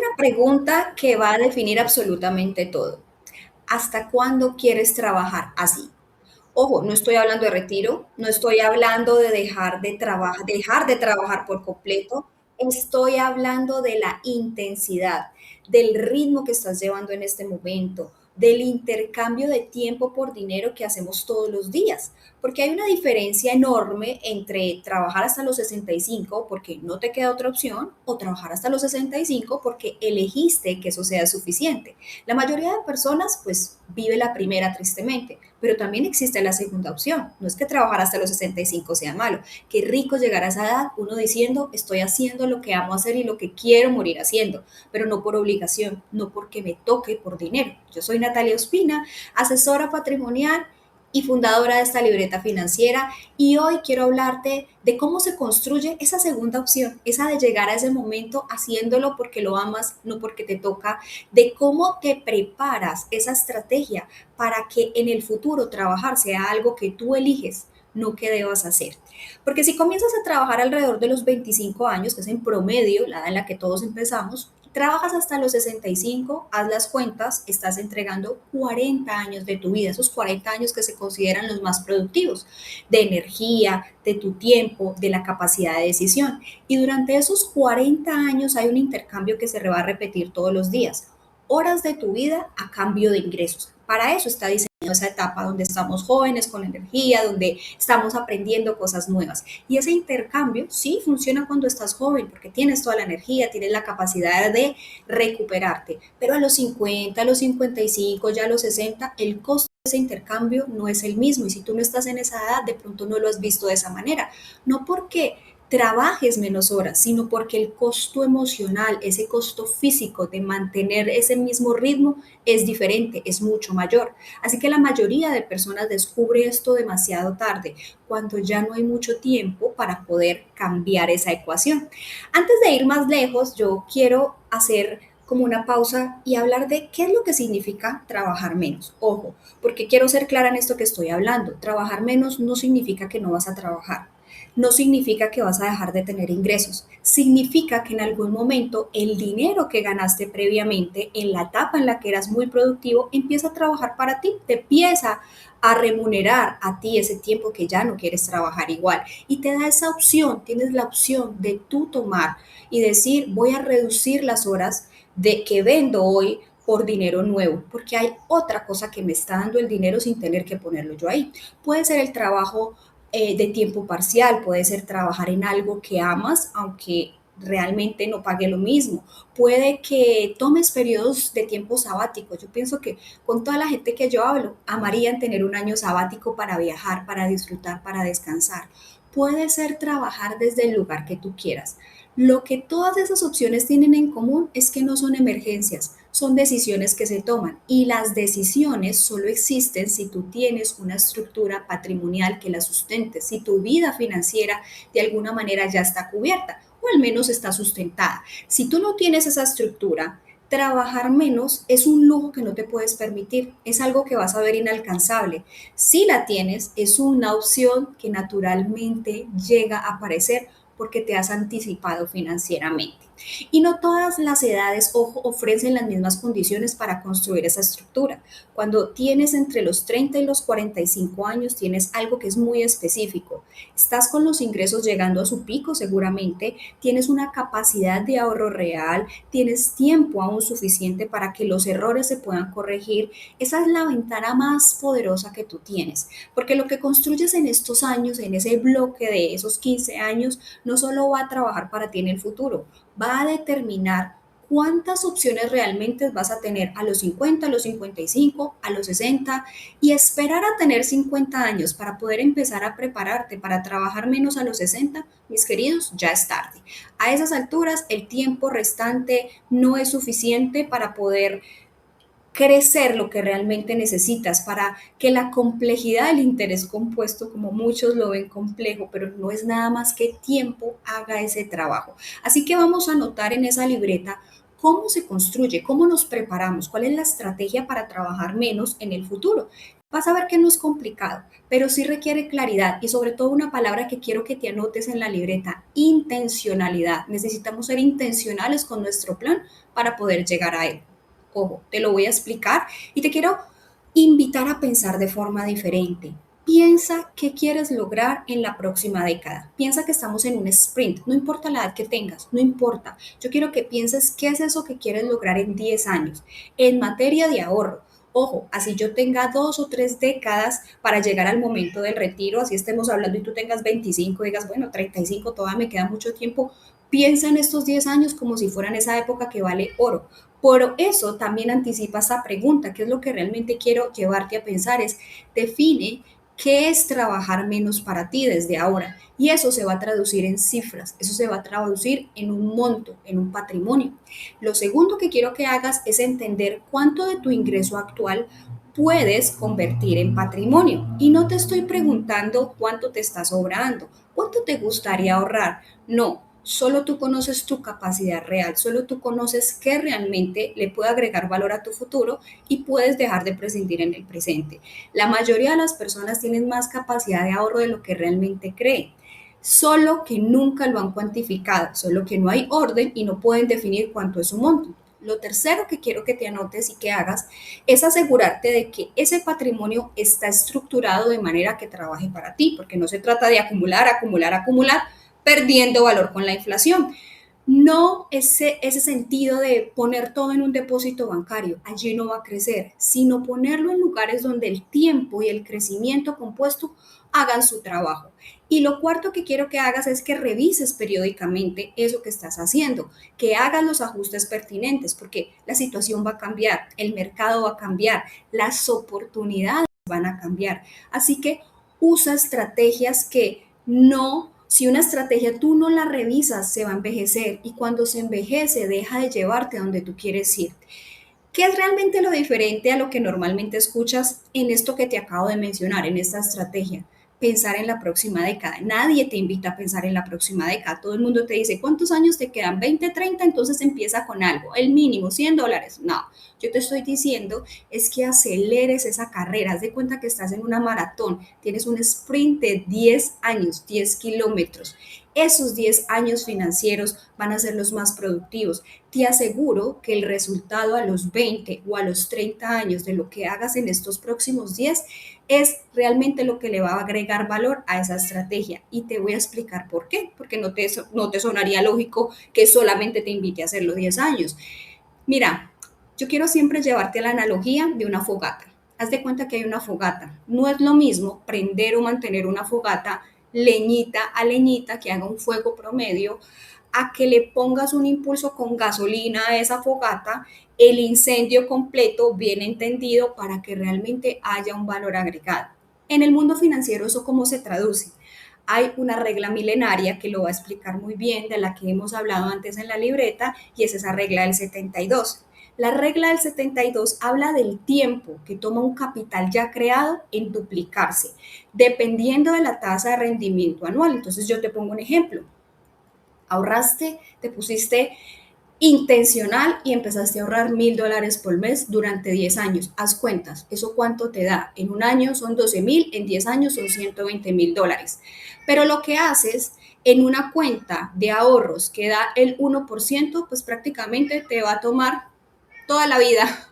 una pregunta que va a definir absolutamente todo. ¿Hasta cuándo quieres trabajar así? Ojo, no estoy hablando de retiro, no estoy hablando de dejar de trabajar por completo, estoy hablando de la intensidad, del ritmo que estás llevando en este momento, del intercambio de tiempo por dinero que hacemos todos los días, porque hay una diferencia enorme entre trabajar hasta los 65 porque no te queda otra opción o trabajar hasta los 65 porque elegiste que eso sea suficiente. La mayoría de personas pues vive la primera tristemente, pero también existe la segunda opción. No es que trabajar hasta los 65 sea malo. Qué rico llegar a esa edad uno diciendo estoy haciendo lo que amo hacer y lo que quiero morir haciendo, pero no por obligación, no porque me toque por dinero. Yo soy Natalia Ospina, asesora patrimonial y fundadora de esta libreta financiera, y hoy quiero hablarte de cómo se construye esa segunda opción, esa de llegar a ese momento haciéndolo porque lo amas, no porque te toca, de cómo te preparas esa estrategia para que en el futuro trabajar sea algo que tú eliges, no que debas hacer. Porque si comienzas a trabajar alrededor de los 25 años, que es en promedio la edad en la que todos empezamos, trabajas hasta los 65, haz las cuentas, estás entregando 40 años de tu vida, esos 40 años que se consideran los más productivos, de energía, de tu tiempo, de la capacidad de decisión. Y durante esos 40 años hay un intercambio que se va a repetir todos los días. Horas de tu vida a cambio de ingresos. Para eso está diseñado esa etapa donde estamos jóvenes con energía, donde estamos aprendiendo cosas nuevas. Y ese intercambio sí funciona cuando estás joven, porque tienes toda la energía, tienes la capacidad de recuperarte. Pero a los 50, a los 55, ya a los 60, el costo de ese intercambio no es el mismo. Y si tú no estás en esa edad, de pronto no lo has visto de esa manera. No porque trabajes menos horas, sino porque el costo emocional, ese costo físico de mantener ese mismo ritmo es diferente, es mucho mayor. Así que la mayoría de personas descubre esto demasiado tarde, cuando ya no hay mucho tiempo para poder cambiar esa ecuación. Antes de ir más lejos, yo quiero hacer como una pausa y hablar de qué es lo que significa trabajar menos. Ojo, porque quiero ser clara en esto que estoy hablando. Trabajar menos no significa que no vas a trabajar, no significa que vas a dejar de tener ingresos, significa que en algún momento el dinero que ganaste previamente en la etapa en la que eras muy productivo empieza a trabajar para ti, te empieza a remunerar a ti ese tiempo que ya no quieres trabajar igual y te da esa opción, tienes la opción de tú tomar y decir voy a reducir las horas de que vendo hoy por dinero nuevo, porque hay otra cosa que me está dando el dinero sin tener que ponerlo yo ahí. Puede ser el trabajo de tiempo parcial, puede ser trabajar en algo que amas, aunque realmente no pague lo mismo. Puede que tomes periodos de tiempo sabático. Yo pienso que con toda la gente que yo hablo, amarían tener un año sabático para viajar, para disfrutar, para descansar. Puede ser trabajar desde el lugar que tú quieras. Lo que todas esas opciones tienen en común es que no son emergencias, son decisiones que se toman, y las decisiones solo existen si tú tienes una estructura patrimonial que la sustente, si tu vida financiera de alguna manera ya está cubierta o al menos está sustentada. Si tú no tienes esa estructura, trabajar menos es un lujo que no te puedes permitir, es algo que vas a ver inalcanzable. Si la tienes, es una opción que naturalmente llega a aparecer porque te has anticipado financieramente. Y no todas las edades, ojo, ofrecen las mismas condiciones para construir esa estructura. Cuando tienes entre los 30 y los 45 años, tienes algo que es muy específico. Estás con los ingresos llegando a su pico seguramente, tienes una capacidad de ahorro real, tienes tiempo aún suficiente para que los errores se puedan corregir. Esa es la ventana más poderosa que tú tienes, porque lo que construyes en estos años, en ese bloque de esos 15 años, no solo va a trabajar para ti en el futuro, va a determinar cuántas opciones realmente vas a tener a los 50, a los 55, a los 60, y esperar a tener 50 años para poder empezar a prepararte para trabajar menos a los 60, mis queridos, ya es tarde. A esas alturas el tiempo restante no es suficiente para poder crecer lo que realmente necesitas, para que la complejidad del interés compuesto, como muchos lo ven complejo, pero no es nada más que tiempo, haga ese trabajo. Así que vamos a anotar en esa libreta cómo se construye, cómo nos preparamos, cuál es la estrategia para trabajar menos en el futuro. Vas a ver que no es complicado, pero sí requiere claridad y sobre todo una palabra que quiero que te anotes en la libreta, intencionalidad. Necesitamos ser intencionales con nuestro plan para poder llegar a él. Ojo, te lo voy a explicar y te quiero invitar a pensar de forma diferente. Piensa qué quieres lograr en la próxima década. Piensa que estamos en un sprint, no importa la edad que tengas, no importa. Yo quiero que pienses qué es eso que quieres lograr en 10 años en materia de ahorro. Ojo, así yo tenga 2 o 3 décadas para llegar al momento del retiro, así estemos hablando y tú tengas 25, digas, bueno, 35, todavía me queda mucho tiempo. Piensa en estos 10 años como si fueran esa época que vale oro. Por eso también anticipa esa pregunta, ¿qué es lo que realmente quiero llevarte a pensar? Es define qué es trabajar menos para ti desde ahora. Y eso se va a traducir en cifras, eso se va a traducir en un monto, en un patrimonio. Lo segundo que quiero que hagas es entender cuánto de tu ingreso actual puedes convertir en patrimonio. Y no te estoy preguntando cuánto te está sobrando, cuánto te gustaría ahorrar. No, solo tú conoces tu capacidad real, solo tú conoces qué realmente le puede agregar valor a tu futuro y puedes dejar de prescindir en el presente. La mayoría de las personas tienen más capacidad de ahorro de lo que realmente creen, solo que nunca lo han cuantificado, solo que no hay orden y no pueden definir cuánto es su monto. Lo tercero que quiero que te anotes y que hagas es asegurarte de que ese patrimonio está estructurado de manera que trabaje para ti, porque no se trata de acumular, acumular, acumular, perdiendo valor con la inflación. No ese sentido de poner todo en un depósito bancario, allí no va a crecer, sino ponerlo en lugares donde el tiempo y el crecimiento compuesto hagan su trabajo. Y lo cuarto que quiero que hagas es que revises periódicamente eso que estás haciendo, que hagas los ajustes pertinentes, porque la situación va a cambiar, el mercado va a cambiar, las oportunidades van a cambiar. Así que usa estrategias que no, si una estrategia tú no la revisas, se va a envejecer y cuando se envejece deja de llevarte a donde tú quieres ir. ¿Qué es realmente lo diferente a lo que normalmente escuchas en esto que te acabo de mencionar, en esta estrategia? Pensar en la próxima década. Nadie te invita a pensar en la próxima década. Todo el mundo te dice, ¿cuántos años te quedan? 20, 30, entonces empieza con algo. El mínimo, $100. No, yo te estoy diciendo es que aceleres esa carrera. Haz de cuenta que estás en una maratón. Tienes un sprint de 10 años, 10 kilómetros. Esos 10 años financieros van a ser los más productivos. Te aseguro que el resultado a los 20 o a los 30 años de lo que hagas en estos próximos 10 es realmente lo que le va a agregar valor a esa estrategia. Y te voy a explicar por qué, porque no te sonaría lógico que solamente te invite a hacerlo 10 años. Mira, yo quiero siempre llevarte a la analogía de una fogata. Haz de cuenta que hay una fogata. No es lo mismo prender o mantener una fogata leñita a leñita que haga un fuego promedio a que le pongas un impulso con gasolina a esa fogata, el incendio completo, bien entendido, para que realmente haya un valor agregado. En el mundo financiero, ¿eso cómo se traduce? Hay una regla milenaria que lo va a explicar muy bien, de la que hemos hablado antes en la libreta, y es esa regla del 72. La regla del 72 habla del tiempo que toma un capital ya creado en duplicarse, dependiendo de la tasa de rendimiento anual. Entonces yo te pongo un ejemplo. Ahorraste, te pusiste intencional y empezaste a ahorrar $1,000 por mes durante 10 años. Haz cuentas, ¿eso cuánto te da? En un año son 12,000, en 10 años son $120,000. Pero lo que haces en una cuenta de ahorros que da el 1%, pues prácticamente te va a tomar toda la vida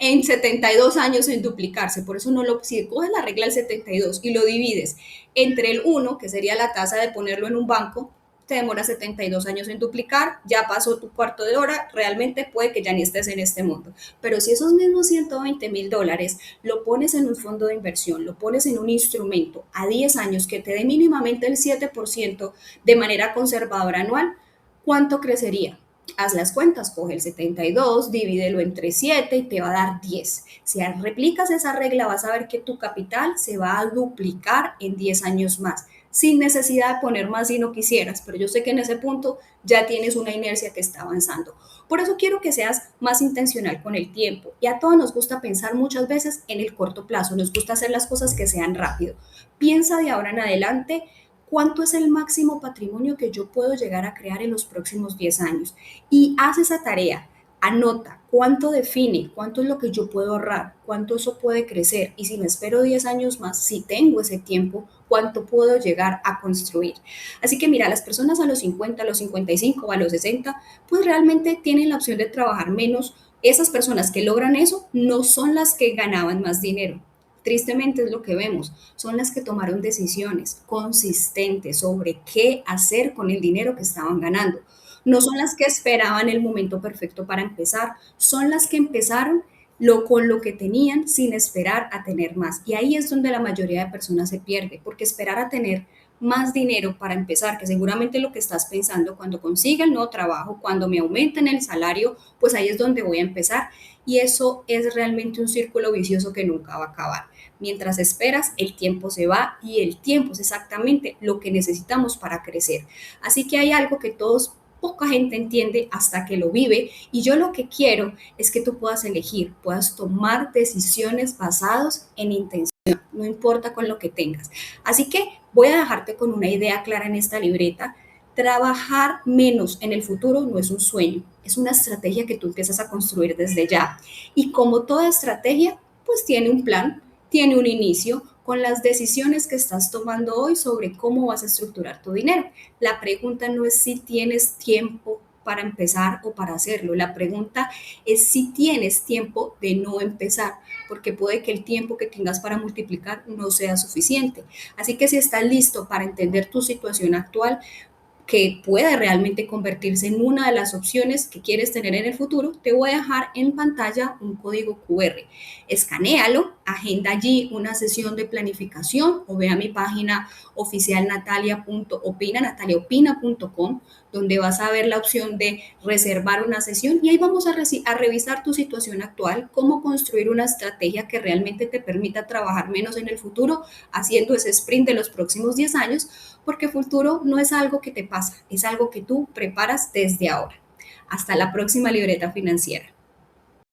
en 72 años en duplicarse. Por eso no lo, si coges la regla del 72 y lo divides entre el 1, que sería la tasa de ponerlo en un banco, te demora 72 años en duplicar, ya pasó tu cuarto de hora, realmente puede que ya ni estés en este mundo. Pero si esos mismos $120,000 lo pones en un fondo de inversión, lo pones en un instrumento a 10 años que te dé mínimamente el 7% de manera conservadora anual, ¿cuánto crecería? Haz las cuentas, coge el 72, divídelo entre 7 y te va a dar 10. Si replicas esa regla, vas a ver que tu capital se va a duplicar en 10 años más, sin necesidad de poner más si no quisieras, pero yo sé que en ese punto ya tienes una inercia que está avanzando. Por eso quiero que seas más intencional con el tiempo. Y a todos nos gusta pensar muchas veces en el corto plazo, nos gusta hacer las cosas que sean rápido. Piensa de ahora en adelante cuánto es el máximo patrimonio que yo puedo llegar a crear en los próximos 10 años y haz esa tarea. Anota cuánto define, cuánto es lo que yo puedo ahorrar, cuánto eso puede crecer y si me espero 10 años más, si tengo ese tiempo, cuánto puedo llegar a construir. Así que mira, las personas a los 50, a los 55, a los 60, pues realmente tienen la opción de trabajar menos. Esas personas que logran eso no son las que ganaban más dinero. Tristemente es lo que vemos, son las que tomaron decisiones consistentes sobre qué hacer con el dinero que estaban ganando. No son las que esperaban el momento perfecto para empezar, son las que empezaron con lo que tenían sin esperar a tener más. Y ahí es donde la mayoría de personas se pierde, porque esperar a tener más dinero para empezar, que seguramente lo que estás pensando cuando consiga el nuevo trabajo, cuando me aumenten el salario, pues ahí es donde voy a empezar. Y eso es realmente un círculo vicioso que nunca va a acabar. Mientras esperas, el tiempo se va y el tiempo es exactamente lo que necesitamos para crecer. Así que hay algo que poca gente entiende hasta que lo vive y yo lo que quiero es que tú puedas elegir, puedas tomar decisiones basadas en intención, no importa con lo que tengas. Así que voy a dejarte con una idea clara en esta libreta. Trabajar menos en el futuro no es un sueño, es una estrategia que tú empiezas a construir desde ya. Y como toda estrategia, pues tiene un plan, tiene un inicio con las decisiones que estás tomando hoy sobre cómo vas a estructurar tu dinero. La pregunta no es si tienes tiempo para empezar o para hacerlo. La pregunta es si tienes tiempo de no empezar, porque puede que el tiempo que tengas para multiplicar no sea suficiente. Así que si estás listo para entender tu situación actual, que puede realmente convertirse en una de las opciones que quieres tener en el futuro, te voy a dejar en pantalla un código QR. Escanéalo, agenda allí una sesión de planificación o ve a mi página oficial nataliaopina.com, donde vas a ver la opción de reservar una sesión y ahí vamos a revisar tu situación actual, cómo construir una estrategia que realmente te permita trabajar menos en el futuro, haciendo ese sprint de los próximos 10 años, porque futuro no es algo que te pasa, es algo que tú preparas desde ahora. Hasta la próxima libreta financiera.